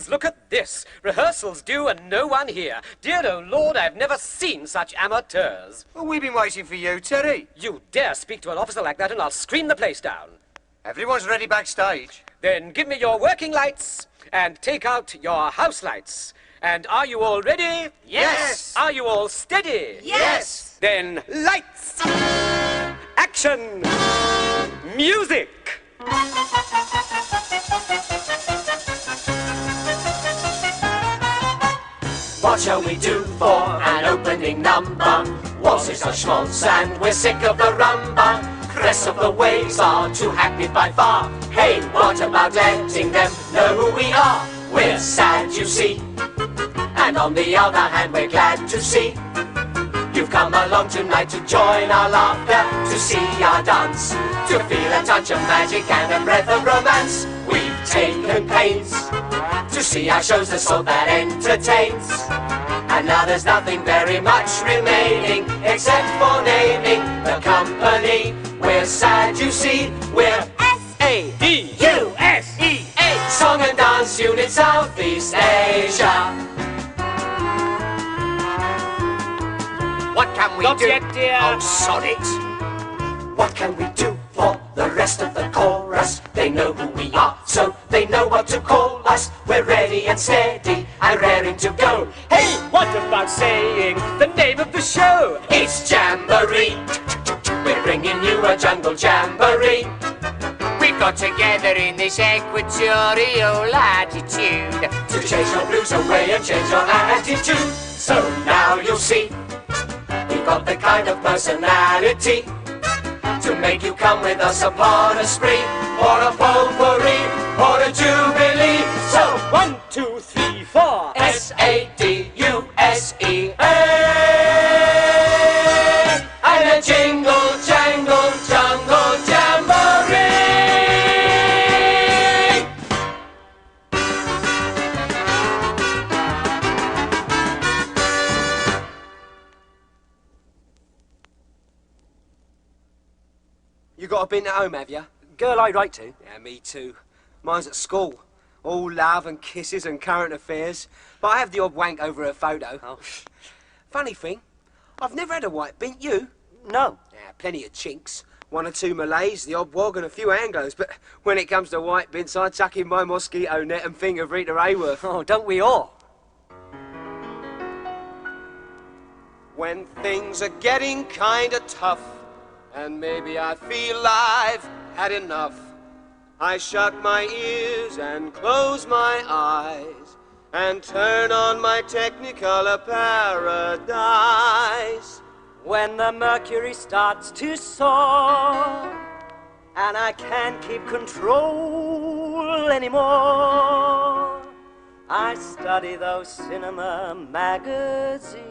heavens, look at this. Rehearsals due and no one here. Dear oh Lord, I've never seen such amateurs. Well, we've been waiting for you, Terry. You dare speak to an officer like that and I'll scream the place down. Everyone's ready backstage. Then give me your working lights and take out your house lights. And are you all ready? Yes. Are you all steady? Yes. Then lights, action, music. What shall we do for an opening number? Waltzes are schmaltz and we're sick of the rumba. Crest of the waves are too hackneyed by far. Hey, what about letting them know who we are? We're sad, you see, and on the other hand we're glad to see you've come along tonight to join our laughter, to see our dance, to feel a touch of magic and a breath of romance. We've taken pains to see our shows, the sort that entertains, and now there's nothing very much remaining except for naming the company. We're sad, you see, we're S-A-D-U-S-E-A, Song and Dance Unit Southeast Asia. What can we Not do? yet, dear. Oh, sod it. What can we do for the rest of the chorus? They know who we are, so they know what to call us. We're ready and steady and raring to go. Hey, what about saying the name of the show? It's Jamboree. We're bringing you a jungle jamboree. We got together in this equatorial attitude To chase your blues away and change your attitude. So now you'll see we've got the kind of personality to make you come with us upon a spree, or a potpourri, or a jubilee. So 1, 2, 3, 4. S-A-D-U-S-E-A, and a jingle jangle jungle jamboree. You got a bin at home, have you? Girl I write to. Yeah, me too. Mine's at school. All love and kisses and current affairs. But I have the odd wank over a photo. Oh. Funny thing, I've never had a white bin, you? No. Yeah, plenty of chinks. 1 or 2 Malays, the odd wog and a few Anglos. But when it comes to white bins, I tuck in my mosquito net and think of Rita Hayworth. Oh, don't we all? When things are getting kinda tough, and maybe I feel I've had enough, I shut my ears and close my eyes and turn on my Technicolor paradise. When the mercury starts to soar and I can't keep control anymore, I study those cinema magazines,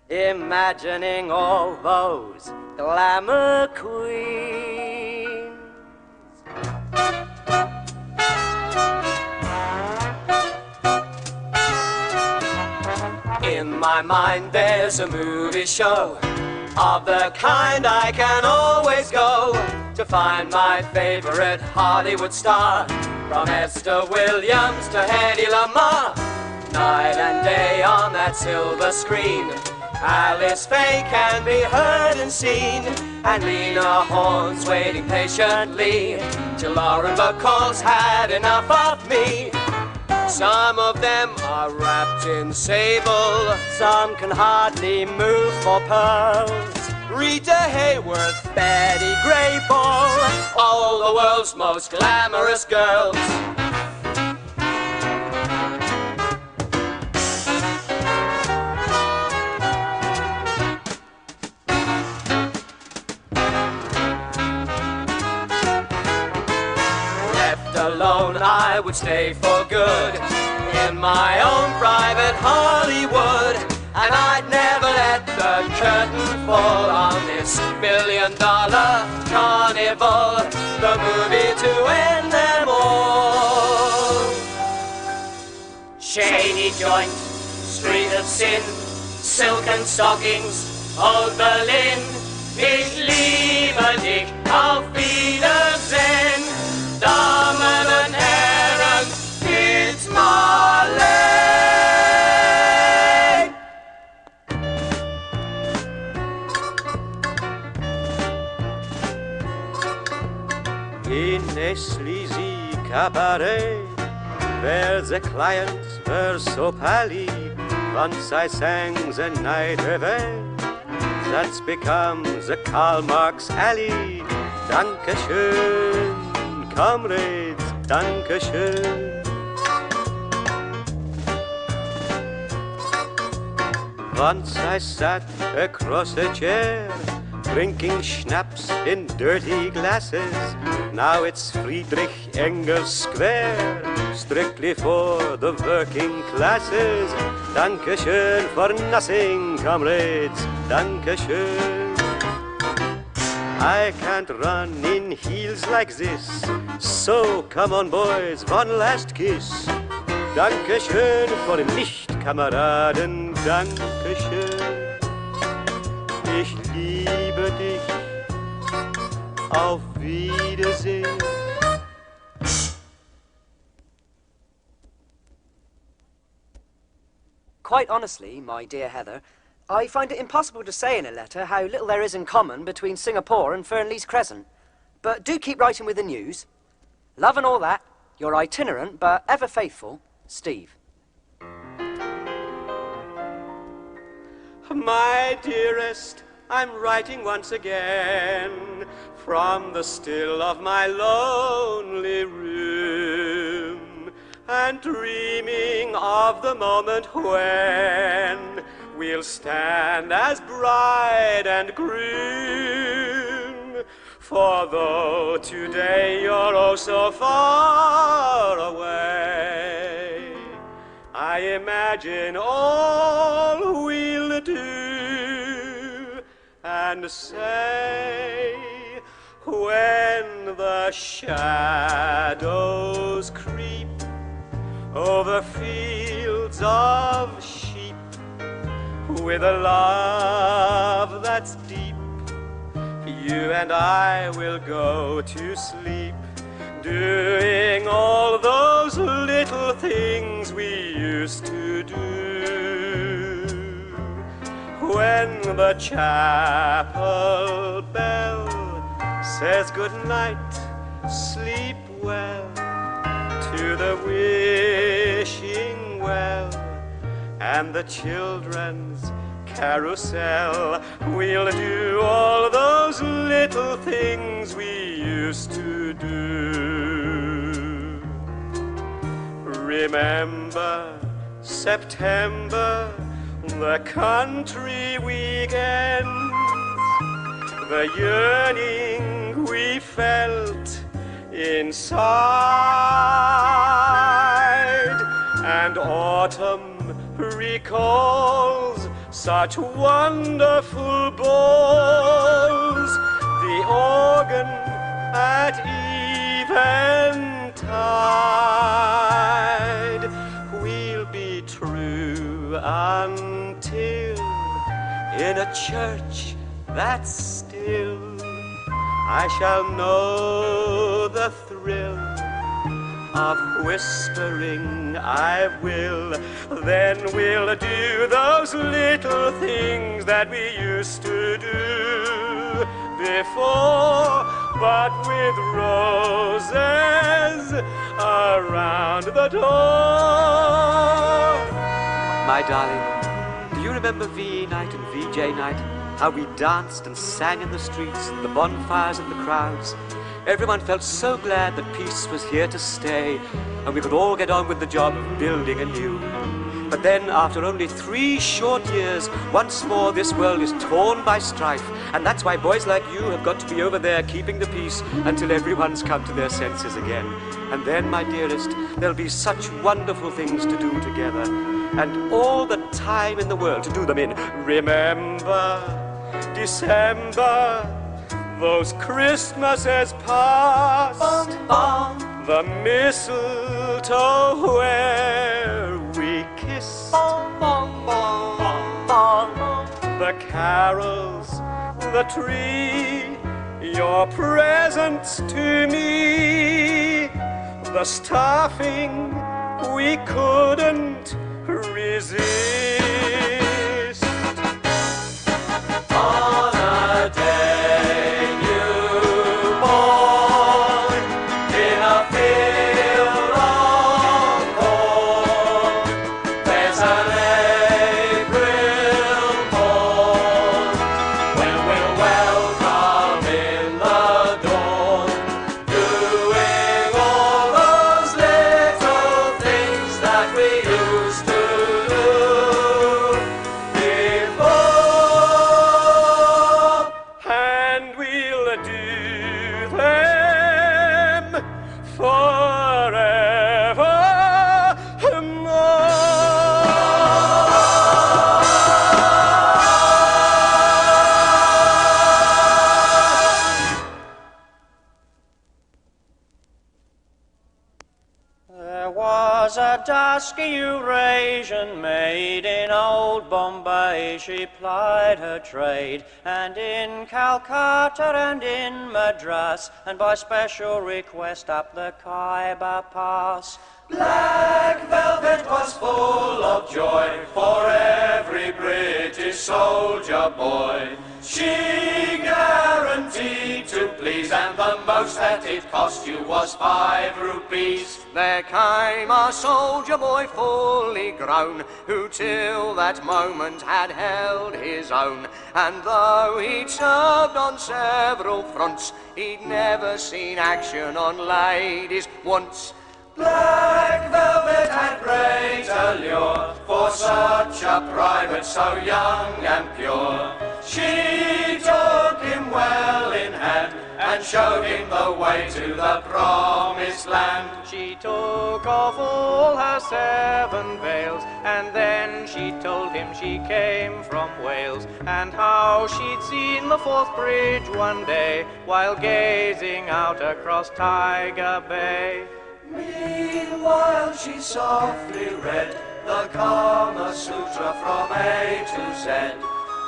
imagining all those glamour queens. In my mind there's a movie show of the kind I can always go to find my favorite Hollywood star, from Esther Williams to Hedy Lamarr. Night and day on that silver screen, Alice Faye can be heard and seen, and Lena Horne's waiting patiently till Lauren Bacall's had enough of me. Some of them are wrapped in sable, Some can hardly move for pearls. Rita Hayworth, Betty Grable, All the world's most glamorous girls. Left alone I would stay for good in my own private Hollywood, and I'd never let the curtain fall on this $1 billion carnival, the movie to end them all. Shady joint, street of sin, silken stockings, old Berlin. Ich liebe dich, auf Wiedersehen, Damen und Herren, it's in a sleazy cabaret, where the clients were so pally. Once I sang the night away. That's become the Karl Marx Alley. Dankeschön, comrades, Dankeschön. Once I sat across a chair, drinking schnapps in dirty glasses. Now it's Friedrich Engels Square, strictly for the working classes. Dankeschön for nothing, comrades, Dankeschön. I can't run in heels like this, so come on boys, one last kiss. Dankeschön for nicht, Kameraden, Dankeschön. Ich liebe dich, auf Wiedersehen. Quite honestly, my dear Heather, I find it impossible to say in a letter how little there is in common between Singapore and Fernley's Crescent. But do keep writing with the news. Love and all that, your itinerant but ever faithful, Steve. My dearest, I'm writing once again from the still of my lonely room, and dreaming of the moment when we'll stand as bride and groom. For though today you're oh so far away, I imagine all we'll do and say when the shadows creep over fields of sheep, with a love that's deep, you and I will go to sleep, doing all those little things we used to do. When the chapel bell says good night, sleep well, to the wishing well and the children's carousel, we'll do all those little things we used to do. Remember September, the country weekends, the yearning we felt inside, and autumn recalls such wonderful balls, the organ at eventide. We'll be true until in a church that's still I shall know the thrill of whispering I will. Then we'll do those little things that we used to do before, but with roses around the door. My darling, do you remember VE night and VJ night? How we danced and sang in the streets, the bonfires and the crowds. Everyone felt so glad that peace was here to stay, and we could all get on with the job of building anew. But then, after only 3 short years, once more this world is torn by strife, and that's why boys like you have got to be over there keeping the peace until everyone's come to their senses again. And then, my dearest, there'll be such wonderful things to do together, and all the time in the world to do them in. Remember December, those Christmases past, the mistletoe where we kissed, the carols, the tree, your presents to me, the stuffing we couldn't resist. On a day newborn, was a dusky Eurasian maid. In old Bombay she plied her trade, and in Calcutta and in Madras, and by special request up the Khyber Pass. Black velvet was full of joy for every British soldier boy. She guaranteed to please, and the most that it cost you was 5 rupees. There came a soldier boy fully grown, who till that moment had held his own. And though he'd served on several fronts, he'd never seen action on ladies once. Black velvet had great allure for such a private so young and pure. She took him well in hand and showed him the way to the promised land. She took off all her 7 veils, and then she told him she came from Wales, and how she'd seen the 4th bridge one day while gazing out across Tiger Bay. Meanwhile she softly read the Kama Sutra from A to Z.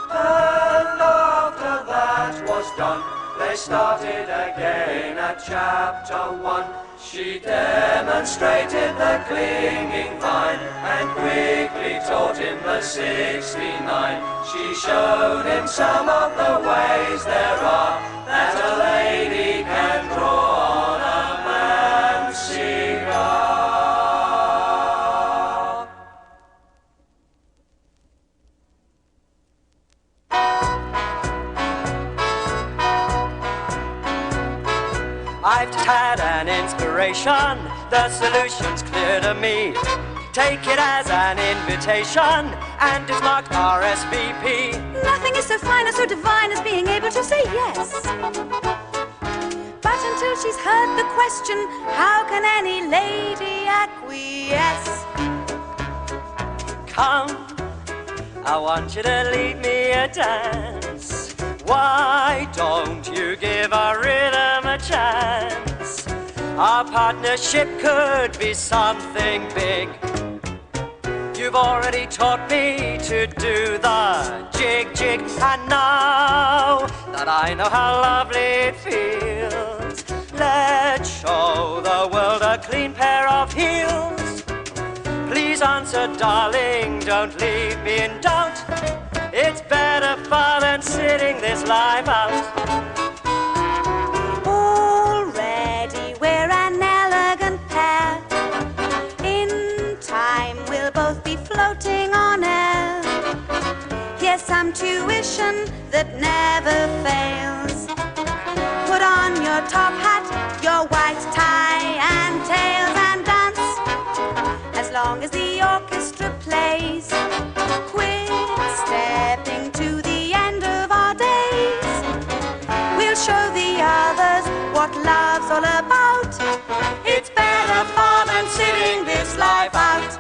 And after that was done, they started again at chapter 1. She demonstrated the clinging vine and quickly taught him the 69. She showed him some of the ways there are that a lady can draw on a man's cigar. I've had an inspiration, the solution's clear to me. Take it as an invitation, and it's marked RSVP. Nothing is so fine or so divine as being able to say yes. But until she's heard the question, how can any lady acquiesce? Come, I want you to lead me a dance. Why don't you give our rhythm a chance? Our partnership could be something big. You've already taught me to do the jig, jig. And now that I know how lovely it feels, let's show the world a clean pair of heels. Please answer, darling, don't leave me in doubt. It's better far than sitting this life out. Already we're an elegant pair. In time we'll both be floating on air. Here's some tuition that never fails. Put on your top hat, your white tie and tails, and dance as long as the orchestra plays. Quit stepping to the end of our days. We'll show the others what love's all about. It's better far than sitting this life out.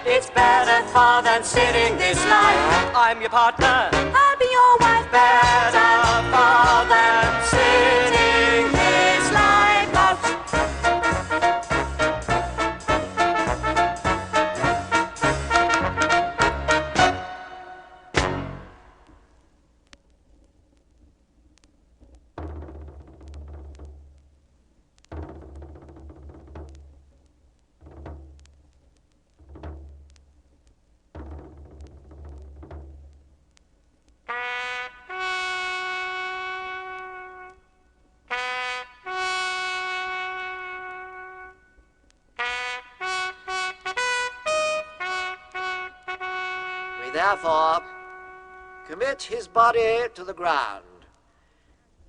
It's better far than sitting this life. I'm your partner. I'll be your wife. Better far than sitting this life out. Therefore, commit his body to the ground,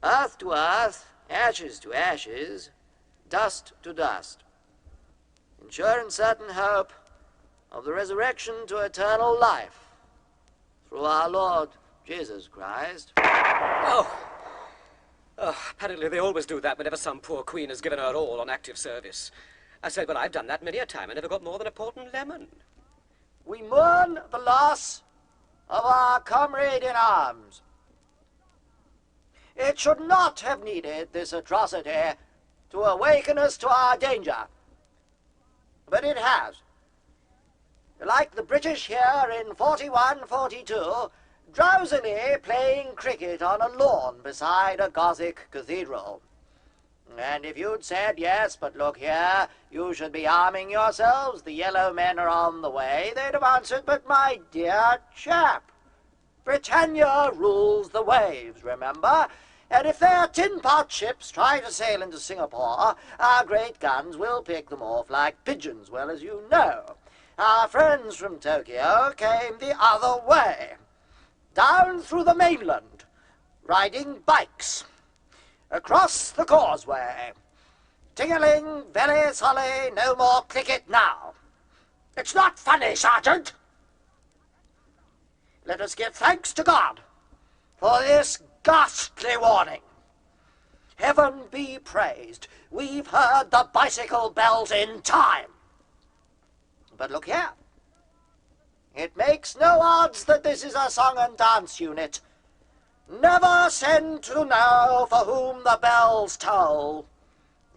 earth to earth, ashes to ashes, dust to dust, in sure and certain hope of the resurrection to eternal life, through our Lord Jesus Christ. Apparently they always do that whenever some poor queen has given her all on active service. I said, well, I've done that many a time. I never got more than a port and lemon. We mourn the loss of our comrade in arms. It should not have needed this atrocity to awaken us to our danger. But it has. Like the British here in 41-42, drowsily playing cricket on a lawn beside a Gothic cathedral. And if you'd said, yes, but look here, you should be arming yourselves, the yellow men are on the way, they'd have answered, but my dear chap, Britannia rules the waves, remember? And if their tin-pot ships try to sail into Singapore, our great guns will pick them off like pigeons, well as you know. Our friends from Tokyo came the other way, down through the mainland, riding bikes, across the causeway. Ting-a-ling, very solly, no more cricket now. It's not funny, Sergeant. Let us give thanks to God for this ghastly warning. Heaven be praised, we've heard the bicycle bells in time. But look here, it makes no odds that this is a song and dance unit. Never send to know for whom the bells toll.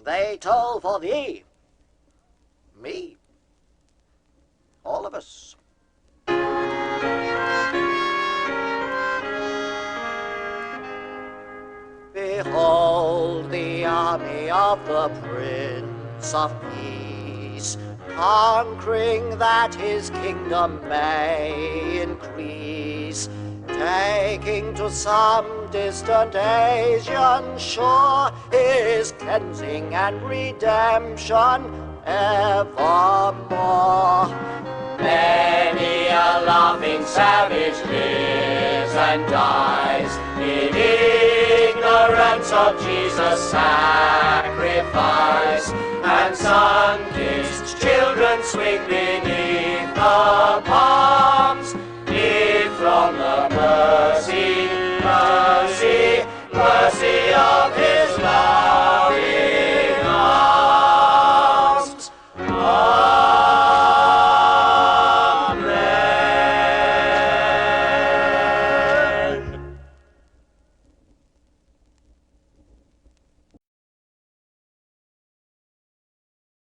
They toll for thee, me, all of us. Behold the army of the Prince of Peace, conquering that his kingdom may increase, taking to some distant Asian shore his cleansing and redemption evermore. Many a laughing savage lives and dies in ignorance of Jesus' sacrifice, and sun-kissed children swing beneath the palm.